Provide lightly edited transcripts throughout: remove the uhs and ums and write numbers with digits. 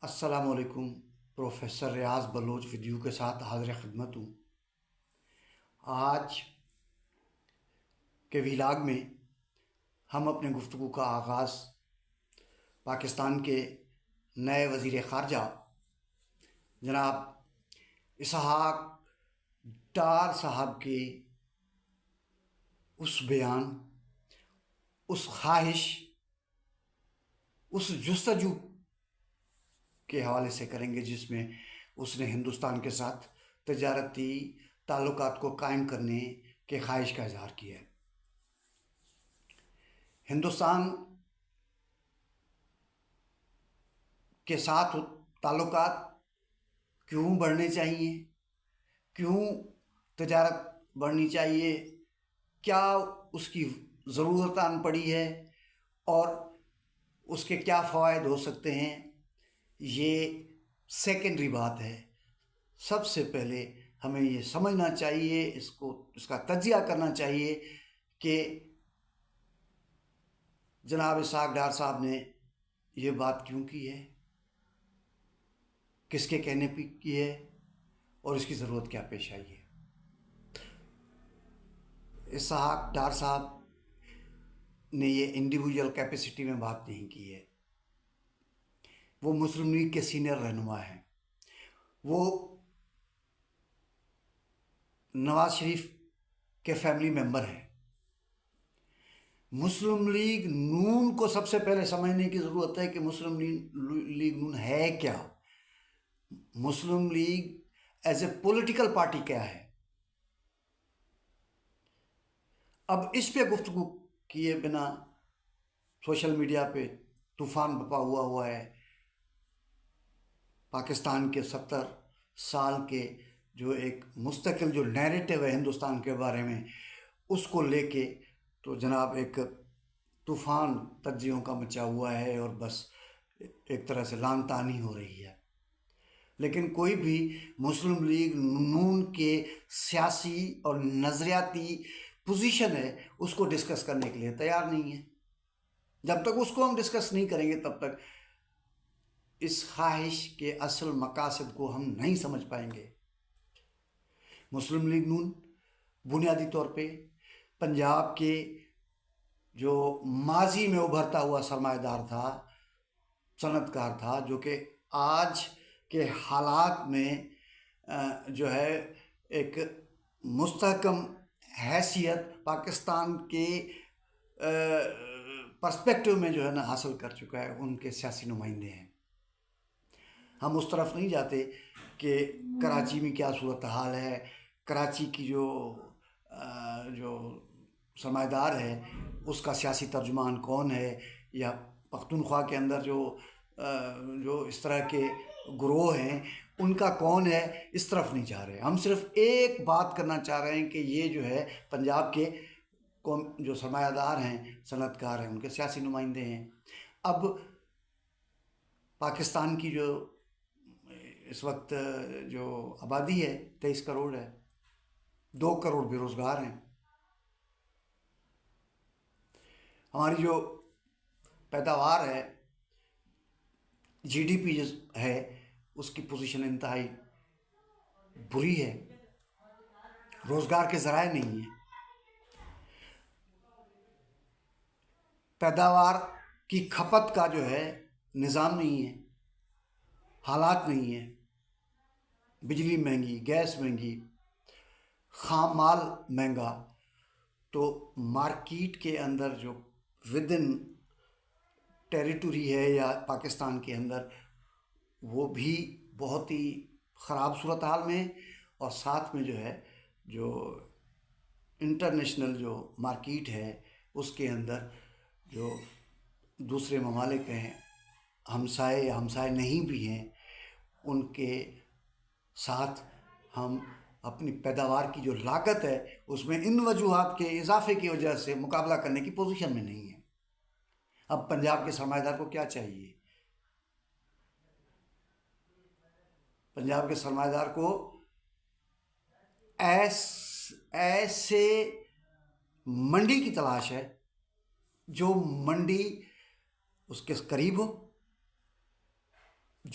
السلام علیکم۔ پروفیسر ریاض بلوچ ویڈیو کے ساتھ حاضر خدمت ہوں۔ آج کے ویلاگ میں ہم اپنے گفتگو کا آغاز پاکستان کے نئے وزیر خارجہ جناب اسحاق ڈار صاحب کے اس بیان، اس خواہش، اس جستجو کے حوالے سے کریں گے جس میں اس نے ہندوستان کے ساتھ تجارتی تعلقات کو قائم کرنے کے خواہش کا اظہار کیا ہے۔ ہندوستان کے ساتھ تعلقات کیوں بڑھنے چاہیے، کیوں تجارت بڑھنی چاہیے، کیا اس کی ضرورت آن پڑی ہے اور اس کے کیا فوائد ہو سکتے ہیں، یہ سیکنڈری بات ہے۔ سب سے پہلے ہمیں یہ سمجھنا چاہیے، اس کا تجزیہ کرنا چاہیے کہ جناب اسحاق ڈار صاحب نے یہ بات کیوں کی ہے، کس کے کہنے پہ کی ہے اور اس کی ضرورت کیا پیش آئی ہے۔ اسحاق ڈار صاحب نے یہ انڈیویجول کیپیسٹی میں بات نہیں کی ہے۔ وہ مسلم لیگ کے سینئر رہنما ہیں، وہ نواز شریف کے فیملی ممبر ہیں۔ مسلم لیگ نون کو سب سے پہلے سمجھنے کی ضرورت ہے کہ مسلم لیگ نون ہے کیا، Muslim League as a political party کیا ہے۔ اب اس پہ گفتگو کیے بنا سوشل میڈیا پہ طوفان بپا ہوا ہے۔ پاکستان کے 70 سال کے جو ایک مستقل جو نیریٹو ہے ہندوستان کے بارے میں، اس کو لے کے تو جناب ایک طوفان تجزیوں کا مچا ہوا ہے اور بس ایک طرح سے لان تانی ہو رہی ہے۔ لیکن کوئی بھی مسلم لیگ نون کے سیاسی اور نظریاتی پوزیشن ہے اس کو ڈسکس کرنے کے لیے تیار نہیں ہے۔ جب تک اس کو ہم ڈسکس نہیں کریں گے تب تک اس خواہش کے اصل مقاصد کو ہم نہیں سمجھ پائیں گے۔ مسلم لیگ نون بنیادی طور پہ پنجاب کے جو ماضی میں ابھرتا ہوا سرمایہ دار تھا، صنعت کار تھا، جو کہ آج کے حالات میں جو ہے ایک مستحکم حیثیت پاکستان کے پرسپیکٹو میں جو ہے نا حاصل کر چکا ہے، ان کے سیاسی نمائندے ہیں۔ ہم اس طرف نہیں جاتے کہ کراچی میں کیا صورتحال ہے، کراچی کی جو سرمایہ دار ہے اس کا سیاسی ترجمان کون ہے، یا پختونخوا کے اندر جو اس طرح کے گروہ ہیں ان کا کون ہے، اس طرف نہیں جا رہے۔ ہم صرف ایک بات کرنا چاہ رہے ہیں کہ یہ جو ہے پنجاب کے جو سرمایہ دار ہیں، صنعت کار ہیں، ان کے سیاسی نمائندے ہیں۔ اب پاکستان کی جو اس وقت جو آبادی ہے 23 کروڑ ہے، 2 کروڑ بے روزگار ہیں۔ ہماری جو پیداوار ہے، جی ڈی پی ہے، اس کی پوزیشن انتہائی بری ہے، روزگار کے ذرائع نہیں ہیں، پیداوار کی کھپت کا جو ہے نظام نہیں ہے، حالات نہیں ہیں، بجلی مہنگی، گیس مہنگی، خام مال مہنگا، تو مارکیٹ کے اندر جو ودن ٹیریٹوری ہے یا پاکستان کے اندر، وہ بھی بہت ہی خراب صورتحال میں ہے، اور ساتھ میں جو ہے جو انٹرنیشنل جو مارکیٹ ہے اس کے اندر جو دوسرے ممالک ہیں، ہمسائے یا ہمسائے نہیں بھی ہیں، ان کے ساتھ ہم اپنی پیداوار کی جو لاگت ہے اس میں ان وجوہات کے اضافے کی وجہ سے مقابلہ کرنے کی پوزیشن میں نہیں ہے۔ اب پنجاب کے سرمایہ دار کو کیا چاہیے؟ پنجاب کے سرمایہ دار کو ایسے منڈی کی تلاش ہے جو منڈی اس کے قریب ہو،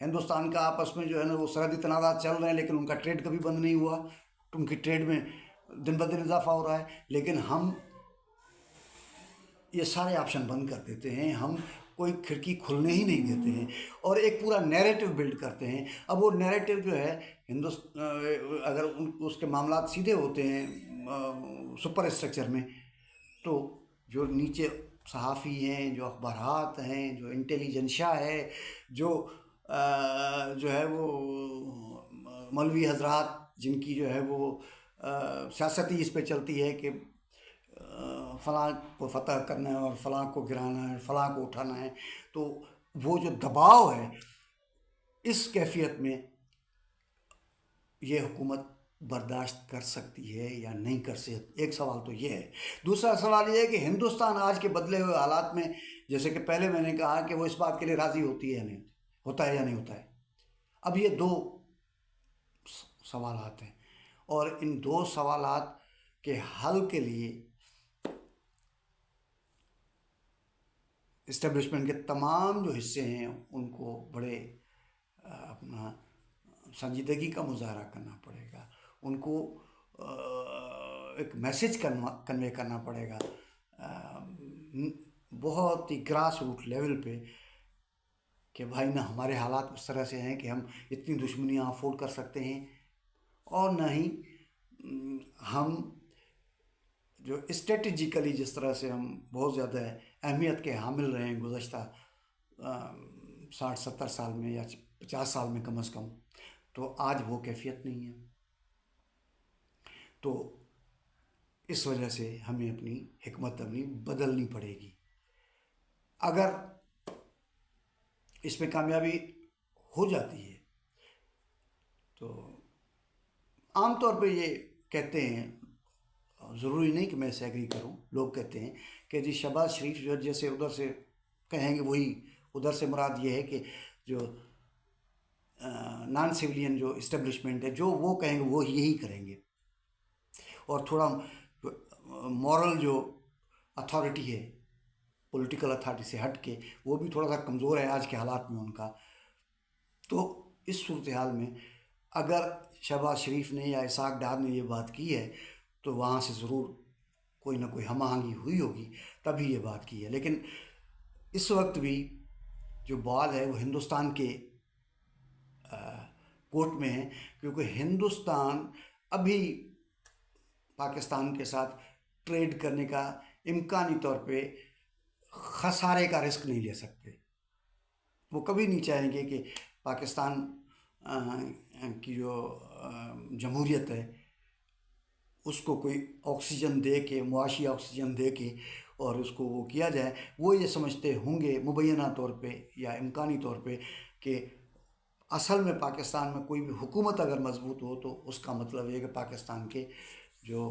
ہندوستان کا آپس میں جو ہے نا وہ سرحدی تنازعات چل رہے ہیں، لیکن ان کا ٹریڈ کبھی بند نہیں ہوا، ان کی ٹریڈ میں دن بدن اضافہ ہو رہا ہے، لیکن ہم یہ سارے آپشن بند کر دیتے ہیں، ہم کوئی کھڑکی کھلنے ہی نہیں دیتے ہیں اور ایک پورا نیریٹو بلڈ کرتے ہیں۔ اب وہ نیریٹو جو ہے اگر اس کے معاملات سیدھے ہوتے ہیں سپر اسٹرکچر میں، تو جو نیچے صحافی ہیں، جو اخبارات ہیں، جو انٹیلیجنشیا ہے، جو ہے وہ مولوی حضرات جن کی جو ہے وہ سیاستی اس پہ چلتی ہے کہ فلاں کو فتح کرنا ہے اور فلاں کو گرانا ہے، فلاں کو اٹھانا ہے، تو وہ جو دباؤ ہے اس کیفیت میں یہ حکومت برداشت کر سکتی ہے یا نہیں کر سکتی؟ ایک سوال تو یہ ہے۔ دوسرا سوال یہ ہے کہ ہندوستان آج کے بدلے ہوئے حالات میں، جیسے کہ پہلے میں نے کہا کہ وہ اس بات کے لیے راضی ہوتی ہے یا نہیں ہوتا ہے یا نہیں ہوتا ہے، اب یہ دو سوالات ہیں، اور ان دو سوالات کے حل کے لیے اسٹیبلشمنٹ کے تمام جو حصے ہیں ان کو بڑے اپنا سنجیدگی کا مظاہرہ کرنا پڑے گا، ان کو ایک میسج کنوے کرنا پڑے گا بہت ہی گراس روٹ لیول پہ، کہ بھائی نہ ہمارے حالات اس طرح سے ہیں کہ ہم اتنی دشمنیاں افورڈ کر سکتے ہیں، اور نہ ہی ہم جو اسٹریٹجیکلی جس طرح سے ہم بہت زیادہ اہمیت کے حامل رہے ہیں گزشتہ 60-70 سال میں یا 50 سال میں کم از کم، تو آج وہ کیفیت نہیں ہے۔ تو اس وجہ سے ہمیں اپنی حکمت عملی بدلنی پڑے گی۔ اگر اس میں کامیابی ہو جاتی ہے تو عام طور پہ یہ کہتے ہیں، ضروری نہیں کہ میں اسے ایگری کروں، لوگ کہتے ہیں کہ جی شہباز شریف جو جیسے ادھر سے کہیں گے وہی ادھر سے مراد یہ ہے کہ جو نان سویلین جو اسٹیبلشمنٹ ہے جو وہ کہیں گے وہ یہی کریں گے، اور تھوڑا مورل جو اتھارٹی ہے پولیٹیکل اتھارٹی سے ہٹ کے وہ بھی تھوڑا سا کمزور ہے آج کے حالات میں ان کا۔ تو اس صورتحال میں اگر شہباز شریف نے یا اسحاق ڈار نے یہ بات کی ہے تو وہاں سے ضرور کوئی نہ کوئی ہم آہنگی ہوئی ہوگی، تبھی یہ بات کی ہے۔ لیکن اس وقت بھی جو بال ہے وہ ہندوستان کے کورٹ میں ہے، کیونکہ ہندوستان ابھی پاکستان کے ساتھ ٹریڈ کرنے کا امکانی طور پہ خسارے کا رسک نہیں لے سکتے۔ وہ کبھی نہیں چاہیں گے کہ پاکستان کی جو جمہوریت ہے اس کو کوئی آکسیجن دے کے، معاشی آکسیجن دے کے اور اس کو وہ کیا جائے۔ وہ یہ سمجھتے ہوں گے مبینہ طور پہ یا امکانی طور پہ کہ اصل میں پاکستان میں کوئی بھی حکومت اگر مضبوط ہو تو اس کا مطلب یہ کہ پاکستان کے جو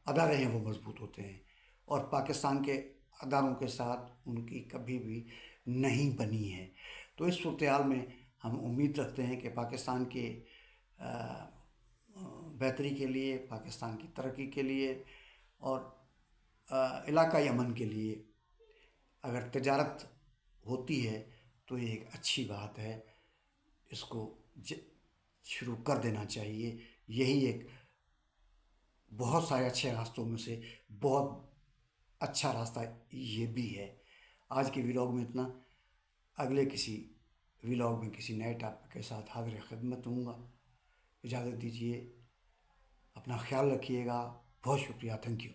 ادارے ہیں وہ مضبوط ہوتے ہیں، اور پاکستان کے اداروں کے ساتھ ان کی کبھی بھی نہیں بنی ہے۔ تو اس صورتحال میں ہم امید رکھتے ہیں کہ پاکستان کے بہتری کے لیے، پاکستان کی ترقی کے لیے اور علاقائی امن کے لیے اگر تجارت ہوتی ہے تو یہ ایک اچھی بات ہے، اس کو شروع کر دینا چاہیے۔ یہی ایک بہت سارے اچھے راستوں میں سے بہت اچھا راستہ یہ بھی ہے۔ آج کے ویلاگ میں اتنا، اگلے کسی ویلاگ میں کسی نئے ٹاپک کے ساتھ حاضر خدمت ہوں گا۔ اجازت دیجیے، اپنا خیال رکھیے گا، بہت شکریہ، تھینک یو۔